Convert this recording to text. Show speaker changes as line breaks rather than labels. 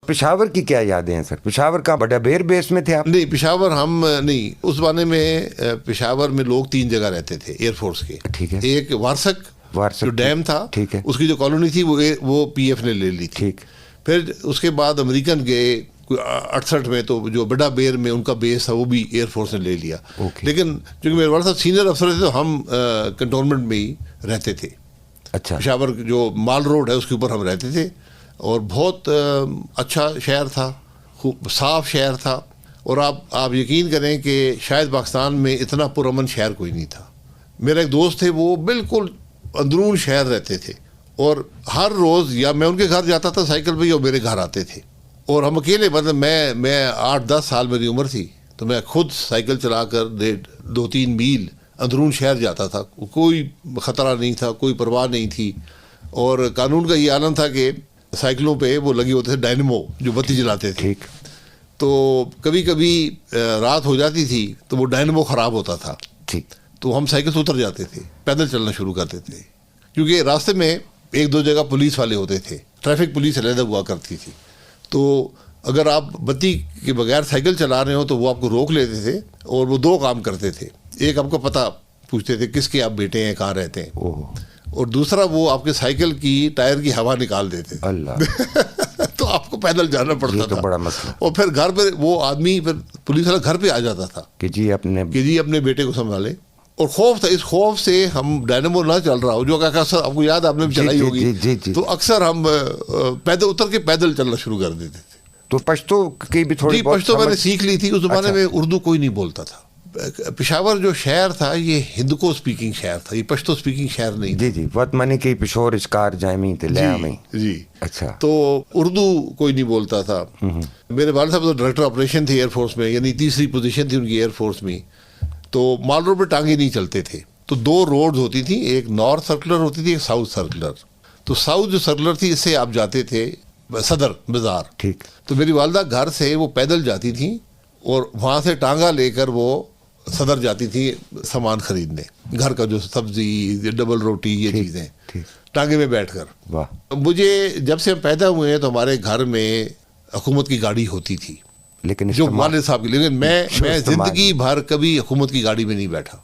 پشاور کی کیا یادیں ہیں سر؟ پشاور کا بڑا بیر بیس میں تھے آپ؟
نہیں، پشاور ہم نہیں، اس زمانے میں پشاور میں لوگ 3 جگہ رہتے تھے ایئر فورس کے.
ٹھیک ہے.
ایک وارسک جو ڈیم تھا،
ٹھیک ہے،
اس کی جو کالونی تھی وہ پی ایف نے لے لی تھی.
ٹھیک.
پھر اس کے بعد امریکن گئے 68 میں، تو جو بڑا بیر میں ان کا بیس تھا وہ بھی ایئر فورس نے لے لیا. لیکن چونکہ میرے والد صاحب سینئر افسر تھے تو ہم کنٹونمنٹ میں ہی رہتے تھے.
اچھا.
پشاور جو مال روڈ ہے اس کے اوپر ہم رہتے تھے، اور بہت اچھا شہر تھا، خوب صاف شہر تھا. اور آپ یقین کریں کہ شاید پاکستان میں اتنا پرامن شہر کوئی نہیں تھا. میرا ایک دوست تھے، وہ بالکل اندرون شہر رہتے تھے، اور ہر روز یا میں ان کے گھر جاتا تھا سائیکل پہ، یا میرے گھر آتے تھے. اور ہم اکیلے، مطلب میں 8-10 سال میری عمر تھی تو میں خود سائیکل چلا کر 2-3 میل اندرون شہر جاتا تھا. کوئی خطرہ نہیں تھا، کوئی پرواہ نہیں تھی. اور قانون کا یہ عالم تھا کہ سائیکلوں پہ وہ لگے ہوتے تھے ڈائنمو جو بتی جلاتے تھے. تو کبھی کبھی رات ہو جاتی تھی تو وہ ڈائنمو خراب ہوتا تھا.
ٹھیک.
تو ہم سائیکل سے اتر جاتے تھے، پیدل چلنا شروع کرتے تھے، کیونکہ راستے میں 1-2 جگہ پولیس والے ہوتے تھے، ٹریفک پولیس علیحدہ ہوا کرتی تھی. تو اگر آپ بتی کے بغیر سائیکل چلا رہے ہو تو وہ آپ کو روک لیتے تھے، اور وہ 2 کام کرتے تھے. ایک آپ کو پتہ پوچھتے تھے کس کے آپ بیٹے ہیں، کہاں رہتے ہیں، اور دوسرا وہ آپ کے سائیکل کی ٹائر کی ہوا نکال دیتے تھے.
اللہ.
تو آپ کو پیدل جانا پڑتا تھا.
بڑا مسئلہ.
اور پھر گھر پہ وہ آدمی، پھر پولیس والا گھر پہ آ جاتا تھا
کہ جی
اپنے بیٹے کو سنبھالے. اور خوف تھا، اس خوف سے ہم ڈائنمو نہ چل رہا ہو، جو کہ اکثر آپ کو یاد آپ نے بھی چلائی ہوگی، تو اکثر ہم پیدل اتر کے پیدل چلنا شروع کر دیتے تھے.
تو پشتو کی بھی تھوڑی بہت
پشتو میں نے سیکھ لی تھی. اس زمانے میں اردو کوئی نہیں بولتا تھا. پشاور جو شہر تھا یہ ہندکو سپیکنگ شہر تھا، یہ پشتو سپیکنگ شہر نہیں تھا.
جی وقت منی کی پشور اسکار جائمی تے لیا میں.
جی.
اچھا.
تو اردو کوئی نہیں بولتا تھا. میرے والد صاحب تو ڈائریکٹر آپریشن تھے ایئر فورس میں، یعنی 3ری پوزیشن تھی ان کی ایئر فورس میں. تو مال روڈ پہ ٹانگے نہیں چلتے تھے، تو 2 روڈز ہوتی تھیں، ایک نارتھ سرکولر ہوتی تھی، ایک ساؤتھ سرکولر. تو ساؤتھ جو سرکولر تھی اس سے آپ جاتے تھے صدر بازار.
ٹھیک.
تو میری والدہ گھر سے وہ پیدل جاتی تھیں، اور وہاں سے ٹانگا لے کر وہ صدر جاتی تھی سامان خریدنے، گھر کا جو سبزی، ڈبل روٹی، یہ چیزیں، ٹانگے میں بیٹھ کر.
واہ.
مجھے جب سے ہم پیدا ہوئے ہیں تو ہمارے گھر میں حکومت کی گاڑی ہوتی تھی،
لیکن
جو والد صاحب کی، لیکن میں زندگی بھر کبھی حکومت کی گاڑی میں نہیں بیٹھا.